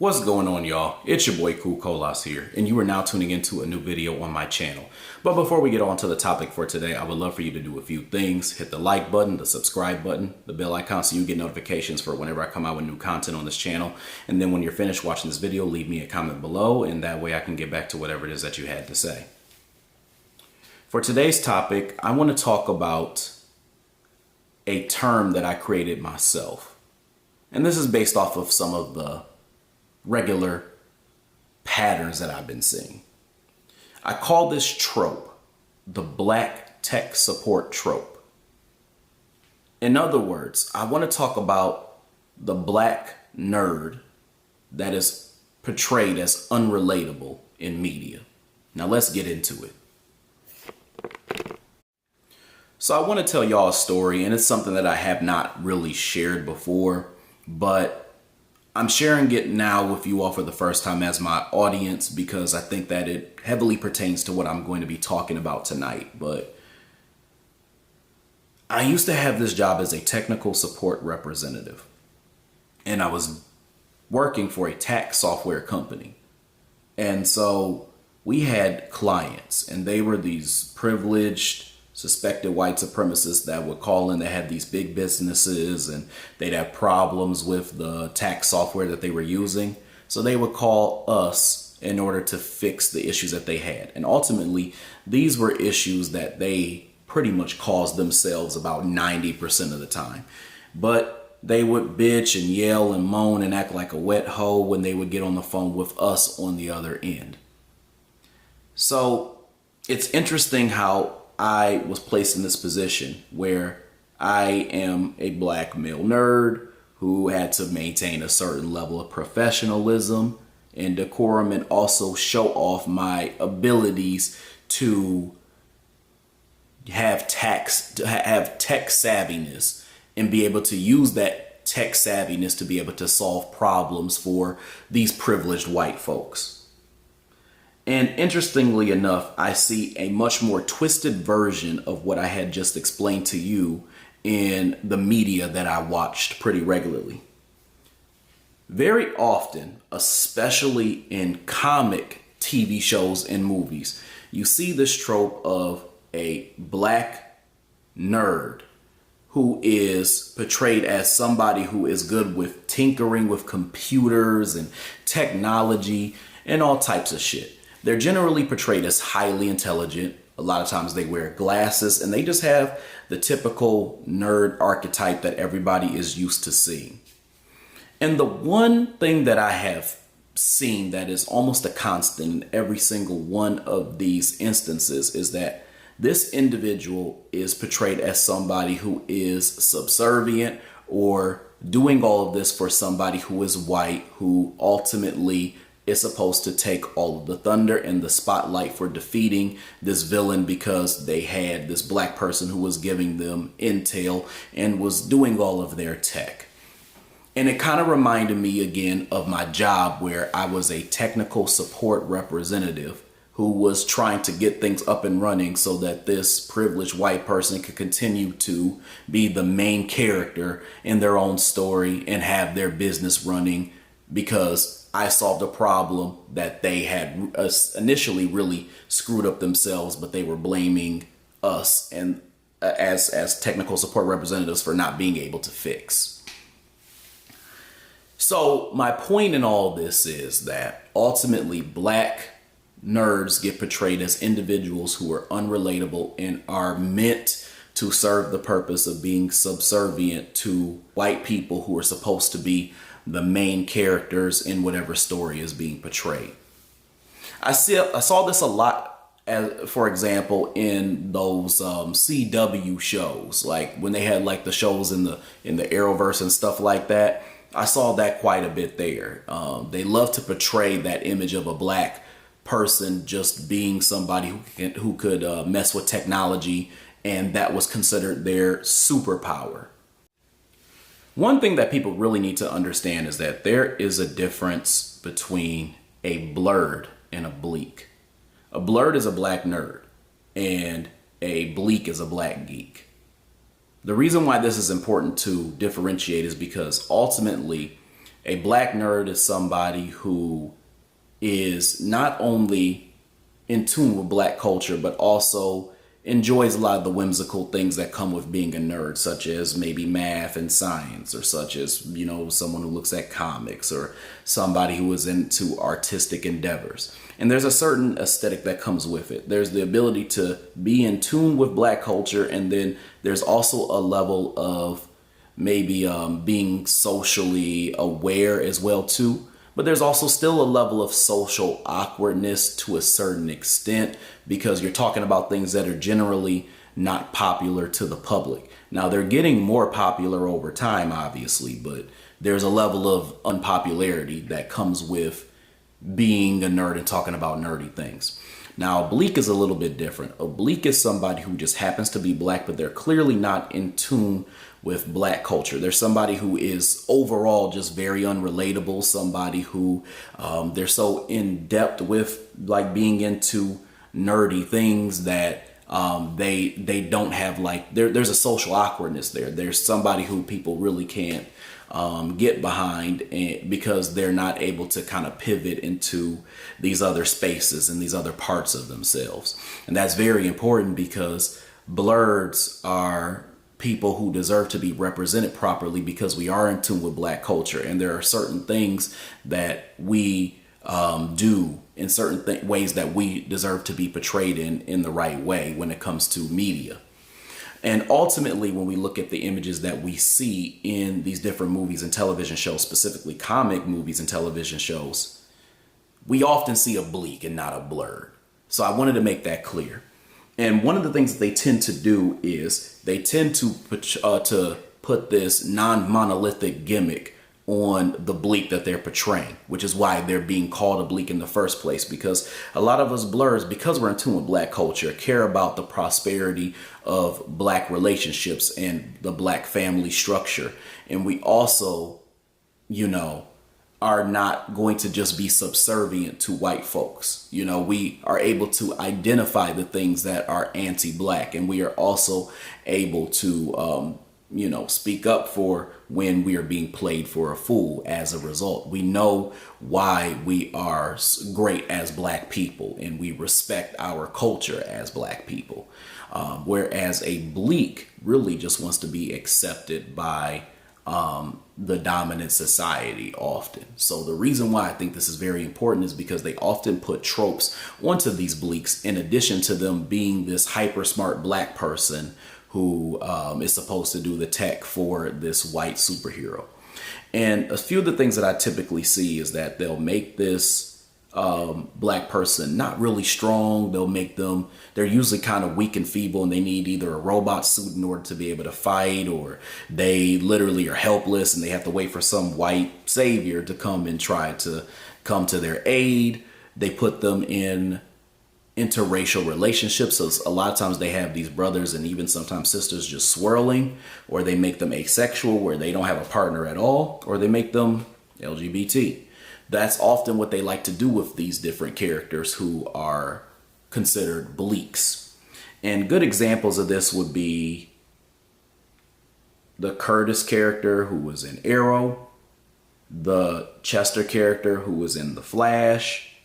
What's going on, y'all? It's your boy Cool Colas here, and you are now tuning into a new video on my channel. But before we get on to the topic for today, I would love for you to do a few things. Hit the like button, the subscribe button, the bell icon so you get notifications for whenever I come out with new content on this channel. And then when you're finished watching this video, leave me a comment below, and that way I can get back to whatever it is that you had to say. For today's topic, I want to talk about a term that I created myself. And this is based off of some of the regular patterns that I've been seeing. I call this trope the black tech support trope. In other words, I want to talk about the black nerd that is portrayed as unrelatable in media. Now let's get into it. So I want to tell y'all a story, and it's something that I have not really shared before, but I'm sharing it now with you all for the first time as my audience because I think that it heavily pertains to what I'm going to be talking about tonight. But I used to have this job as a technical support representative, and I was working for a tax software company. And so we had clients, and they were these privileged suspected white supremacists that would call in. They had these big businesses and they'd have problems with the tax software that they were using. So they would call us in order to fix the issues that they had. And ultimately, these were issues that they pretty much caused themselves about 90% of the time. But they would bitch and yell and moan and act like a wet hoe when they would get on the phone with us on the other end. So it's interesting how I was placed in this position where I am a black male nerd who had to maintain a certain level of professionalism and decorum and also show off my abilities to have tech savviness and be able to use that tech savviness to be able to solve problems for these privileged white folks. And interestingly enough, I see a much more twisted version of what I had just explained to you in the media that I watched pretty regularly. Very often, especially in comic TV shows and movies, you see this trope of a black nerd who is portrayed as somebody who is good with tinkering with computers and technology and all types of shit. They're generally portrayed as highly intelligent. A lot of times they wear glasses and they just have the typical nerd archetype that everybody is used to seeing. And the one thing that I have seen that is almost a constant in every single one of these instances is that this individual is portrayed as somebody who is subservient or doing all of this for somebody who is white, who ultimately is supposed to take all of the thunder and the spotlight for defeating this villain because they had this black person who was giving them intel and was doing all of their tech. And it kind of reminded me again of my job where I was a technical support representative who was trying to get things up and running so that this privileged white person could continue to be the main character in their own story and have their business running because I solved a problem that they had initially really screwed up themselves, but they were blaming us and as technical support representatives for not being able to fix. So my point in all this is that ultimately black nerds get portrayed as individuals who are unrelatable and are meant to serve the purpose of being subservient to white people who are supposed to be the main characters in whatever story is being portrayed. I saw this a lot, for example, in those CW shows, like when they had like the shows in the arrowverse and stuff like that. I saw that quite a bit there. They love to portray that image of a black person just being somebody who could mess with technology, and that was considered their superpower. One thing that people really need to understand is that there is a difference between a blerd and a bleak. A blerd is a black nerd and a bleak is a black geek. The reason why this is important to differentiate is because ultimately A black nerd is somebody who is not only in tune with black culture, but also enjoys a lot of the whimsical things that come with being a nerd, such as maybe math and science, or such as, you know, someone who looks at comics, or somebody who is into artistic endeavors. And there's a certain aesthetic that comes with it. There's the ability to be in tune with black culture, and then there's also a level of maybe being socially aware as well too. But there's also still a level of social awkwardness to a certain extent, because you're talking about things that are generally not popular to the public. Now, they're getting more popular over time, obviously, but there's a level of unpopularity that comes with being a nerd and talking about nerdy things. Now, oblique is a little bit different. Oblique is somebody who just happens to be black, but they're clearly not in tune with black culture. There's somebody who is overall just very unrelatable, somebody who they're so in depth with like being into nerdy things that they don't have like, there's a social awkwardness there. There's somebody who people really can't get behind, because they're not able to kind of pivot into these other spaces and these other parts of themselves. And that's very important, because blerds are people who deserve to be represented properly, because we are in tune with black culture, and there are certain things that we do in certain ways that we deserve to be portrayed in the right way when it comes to media. And ultimately, when we look at the images that we see in these different movies and television shows, specifically comic movies and television shows, we often see a bleak and not a blurred. So I wanted to make that clear. And one of the things that they tend to do is they tend to put this non-monolithic gimmick on the bleak that they're portraying, which is why they're being called oblique in the first place. Because a lot of us blurs, because we're in tune with black culture, care about the prosperity of black relationships and the black family structure. And we also, you know, are not going to just be subservient to white folks. You know, we are able to identify the things that are anti-black, and we are also able to, you know, speak up for when we are being played for a fool. As a result, we know why we are great as black people, and we respect our culture as black people. Whereas a bleak really just wants to be accepted by the dominant society often. So the reason why I think this is very important is because they often put tropes onto these bleaks, in addition to them being this hyper smart black person who is supposed to do the tech for this white superhero. And a few of the things that I typically see is that they'll make this black person not really strong. They'll make them, they're usually kind of weak and feeble, and they need either a robot suit in order to be able to fight, or they literally are helpless and they have to wait for some white savior to come and try to come to their aid. They put them in interracial relationships. So a lot of times they have these brothers and even sometimes sisters just swirling, or they make them asexual where they don't have a partner at all, or they make them LGBT. That's often what they like to do with these different characters who are considered bleaks. And good examples of this would be the Curtis character who was in Arrow, the Chester character who was in The Flash,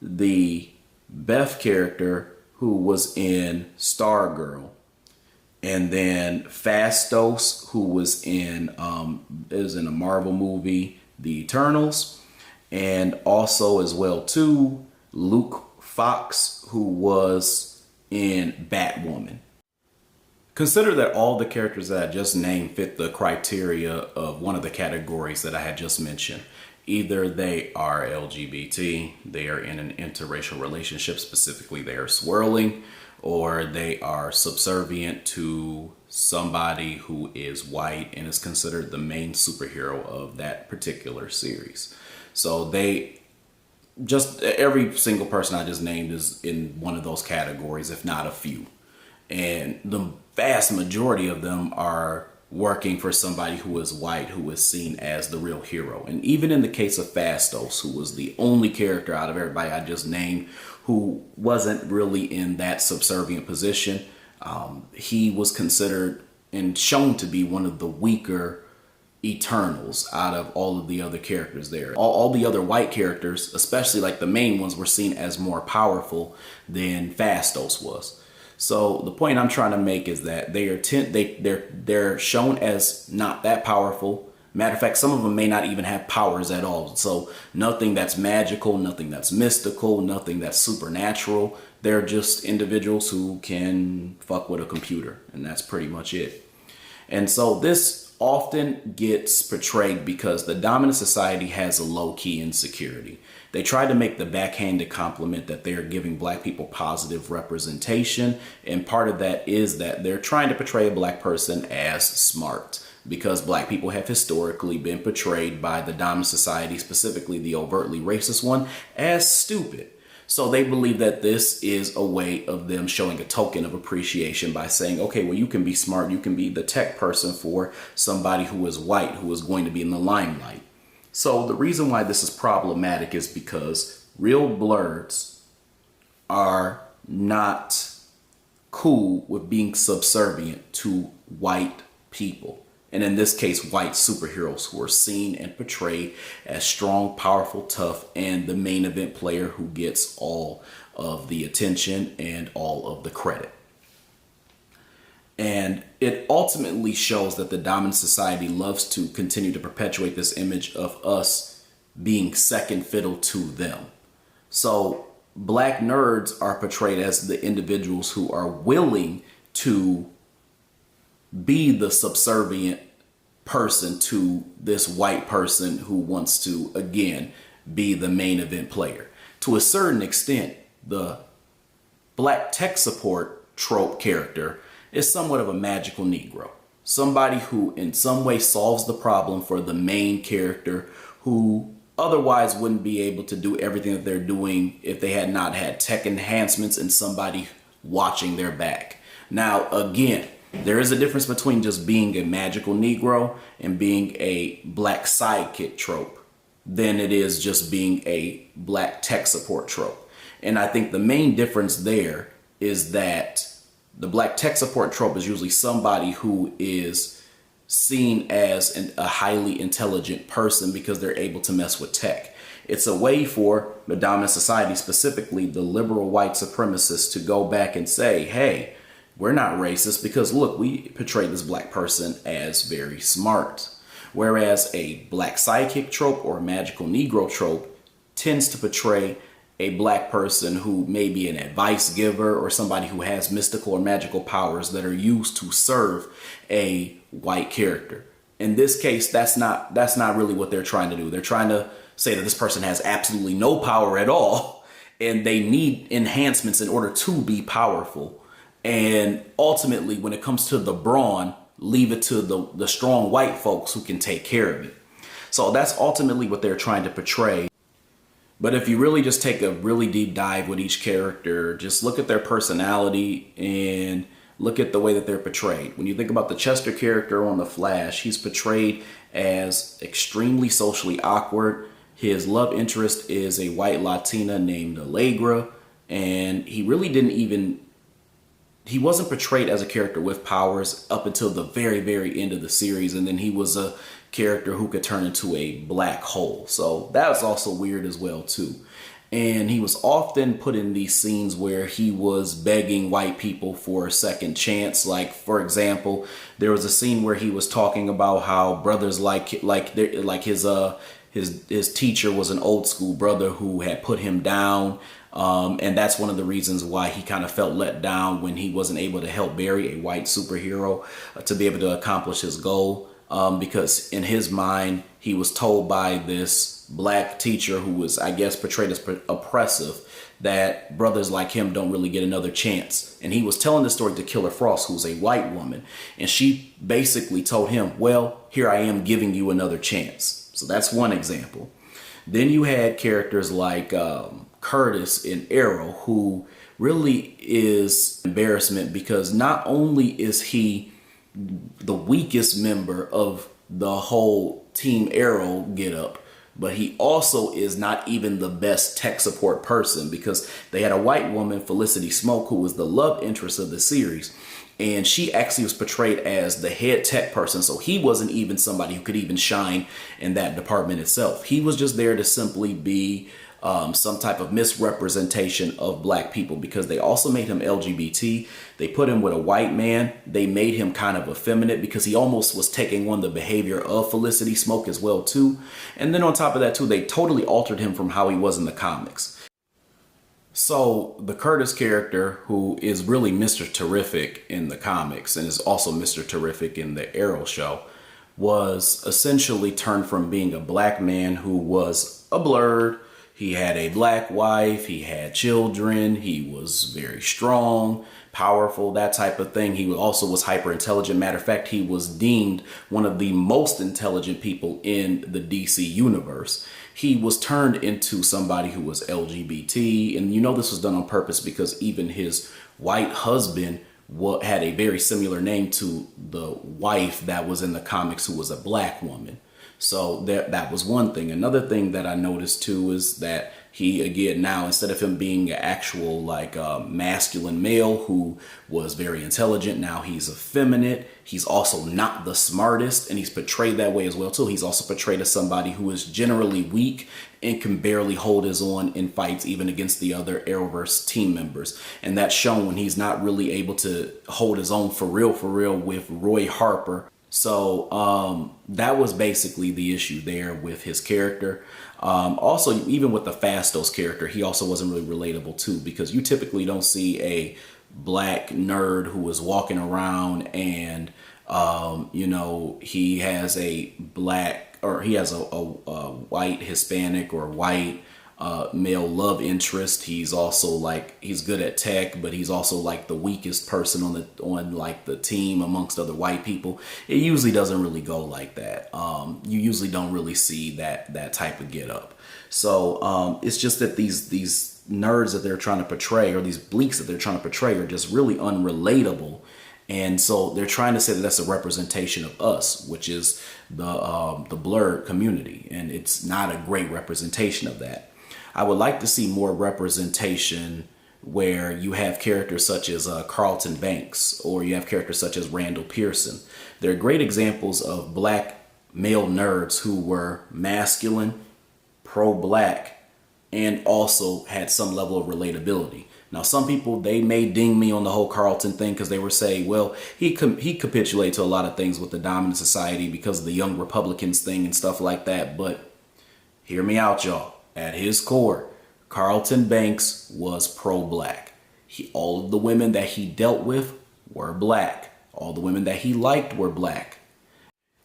the Beth character who was in Stargirl, and then Phastos, who was in a Marvel movie, The Eternals, and also as well too Luke Fox, who was in Batwoman. Consider that all the characters that I just named fit the criteria of one of the categories that I had just mentioned. Either they are LGBT, they are in an interracial relationship, specifically they are swirling, or they are subservient to somebody who is white and is considered the main superhero of that particular series. So every single person I just named is in one of those categories, if not a few. And the vast majority of them are working for somebody who is white, who is seen as the real hero. And even in the case of Phastos, who was the only character out of everybody I just named who wasn't really in that subservient position, he was considered and shown to be one of the weaker Eternals out of all of the other characters there. All the other white characters, especially like the main ones, were seen as more powerful than Phastos was. So the point I'm trying to make is that they're shown as not that powerful. Matter of fact, some of them may not even have powers at all. So nothing that's magical, nothing that's mystical, nothing that's supernatural. They're just individuals who can fuck with a computer, and that's pretty much it. And so this often gets portrayed because the dominant society has a low-key insecurity. They try to make the backhanded compliment that they're giving black people positive representation, and part of that is that they're trying to portray a black person as smart, because black people have historically been portrayed by the dominant society, specifically the overtly racist one, as stupid. So they believe that this is a way of them showing a token of appreciation by saying, okay, well, you can be smart. You can be the tech person for somebody who is white, who is going to be in the limelight. So the reason why this is problematic is because real blerds are not cool with being subservient to white people. And in this case, white superheroes who are seen and portrayed as strong, powerful, tough, and the main event player who gets all of the attention and all of the credit. And it ultimately shows that the dominant society loves to continue to perpetuate this image of us being second fiddle to them. So black nerds are portrayed as the individuals who are willing to be the subservient person to this white person who wants to, again, be the main event player. To a certain extent, the black tech support trope character is somewhat of a magical Negro. Somebody who in some way solves the problem for the main character, who otherwise wouldn't be able to do everything that they're doing if they had not had tech enhancements and somebody watching their back. Now, again, there is a difference between just being a magical Negro and being a black sidekick trope than it is just being a black tech support trope. And I think the main difference there is that the black tech support trope is usually somebody who is seen as a highly intelligent person because they're able to mess with tech. It's a way for the dominant society, specifically the liberal white supremacists, to go back and say, hey, we're not racist because, look, we portray this black person as very smart. Whereas a black sidekick trope or a magical Negro trope tends to portray a black person who may be an advice giver or somebody who has mystical or magical powers that are used to serve a white character. In this case, that's not really what they're trying to do. They're trying to say that this person has absolutely no power at all and they need enhancements in order to be powerful. And ultimately, when it comes to the brawn, leave it to the strong white folks who can take care of it. So that's ultimately what they're trying to portray. But if you really just take a really deep dive with each character, just look at their personality and look at the way that they're portrayed. When you think about the Chester character on The Flash, he's portrayed as extremely socially awkward. His love interest is a white Latina named Allegra, and he wasn't portrayed as a character with powers up until the very, very end of the series. And then he was a character who could turn into a black hole. So that was also weird as well, too. And he was often put in these scenes where he was begging white people for a second chance. Like, for example, there was a scene where he was talking about how brothers like his teacher was an old school brother who had put him down. And that's one of the reasons why he kind of felt let down when he wasn't able to help Barry, a white superhero, to be able to accomplish his goal. Because in his mind, he was told by this black teacher who was, I guess, portrayed as oppressive, that brothers like him don't really get another chance. And he was telling this story to Killer Frost, who's a white woman. And she basically told him, well, here I am giving you another chance. So that's one example. Then you had characters like Curtis in Arrow, who really is embarrassment because not only is he the weakest member of the whole Team Arrow getup, but he also is not even the best tech support person, because they had a white woman, Felicity Smoke, who was the love interest of the series. And she actually was portrayed as the head tech person. So he wasn't even somebody who could even shine in that department itself. He was just there to simply be some type of misrepresentation of black people, because they also made him LGBT. They put him with a white man. They made him kind of effeminate because he almost was taking on the behavior of Felicity Smoke as well too. And then on top of that too, they totally altered him from how he was in the comics. So the Curtis character, who is really Mr. Terrific in the comics and is also Mr. Terrific in the Arrow show, was essentially turned from being a black man who was a Blerd. He had a black wife, he had children, he was very strong, powerful, that type of thing. He also was hyper intelligent. Matter of fact, he was deemed one of the most intelligent people in the DC universe. He was turned into somebody who was LGBT, and you know this was done on purpose because even his white husband had a very similar name to the wife that was in the comics, who was a black woman. So that was one thing. Another thing that I noticed too is that he, again, now instead of him being an actual like masculine male who was very intelligent, now he's effeminate. He's also not the smartest, and he's portrayed that way as well too. He's also portrayed as somebody who is generally weak and can barely hold his own in fights, even against the other Arrowverse team members. And that's shown when he's not really able to hold his own for real with Roy Harper. So that was basically the issue there with his character. Also, even with the Fastos character, he also wasn't really relatable too, because you typically don't see a black nerd who is walking around and, you know, he has a black, or he has a white Hispanic or white male love interest. He's also like, he's good at tech, but he's also like the weakest person on like the team amongst other white people. It usually doesn't really go like that. You usually don't really see that type of get up. So it's just that these nerds that they're trying to portray, or these bleaks that they're trying to portray, are just really unrelatable. And so they're trying to say that that's a representation of us, which is the Blerd community, and it's not a great representation of that. I would like to see more representation where you have characters such as Carlton Banks, or you have characters such as Randall Pearson. They're great examples of black male nerds who were masculine, pro-black, and also had some level of relatability. Now, some people, they may ding me on the whole Carlton thing because they were saying, well, he capitulated to a lot of things with the dominant society because of the Young Republicans thing and stuff like that. But hear me out, y'all. At his core, Carlton Banks was pro-black. All of the women that he dealt with were black. All the women that he liked were black.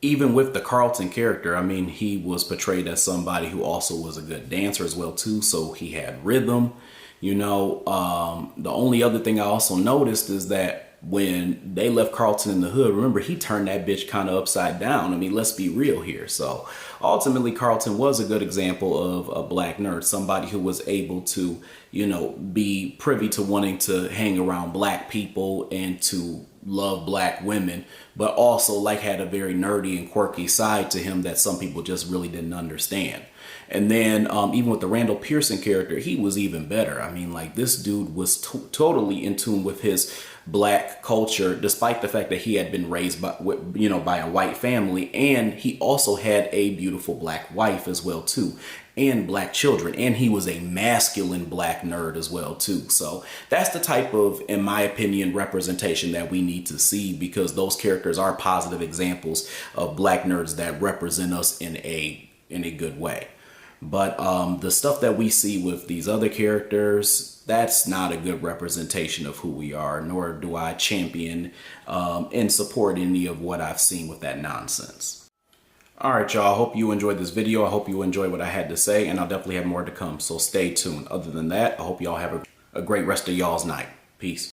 Even with the Carlton character, I mean, he was portrayed as somebody who also was a good dancer as well too. So he had rhythm. You know, the only other thing I also noticed is that when they left Carlton in the hood, remember, he turned that bitch kind of upside down. I mean, let's be real here. So ultimately, Carlton was a good example of a black nerd, somebody who was able to, you know, be privy to wanting to hang around black people and to love black women, but also like had a very nerdy and quirky side to him that some people just really didn't understand. And then even with the Randall Pearson character, he was even better. I mean, like, this dude was totally in tune with his black culture, despite the fact that he had been raised by, you know, by a white family. And he also had a beautiful black wife as well, too, and black children. And he was a masculine black nerd as well, too. So that's the type of, in my opinion, representation that we need to see, because those characters are positive examples of black nerds that represent us in a good way. But the stuff that we see with these other characters, that's not a good representation of who we are, nor do I champion and support any of what I've seen with that nonsense. All right, y'all. I hope you enjoyed this video. I hope you enjoyed what I had to say, and I'll definitely have more to come. So stay tuned. Other than that, I hope y'all have a great rest of y'all's night. Peace.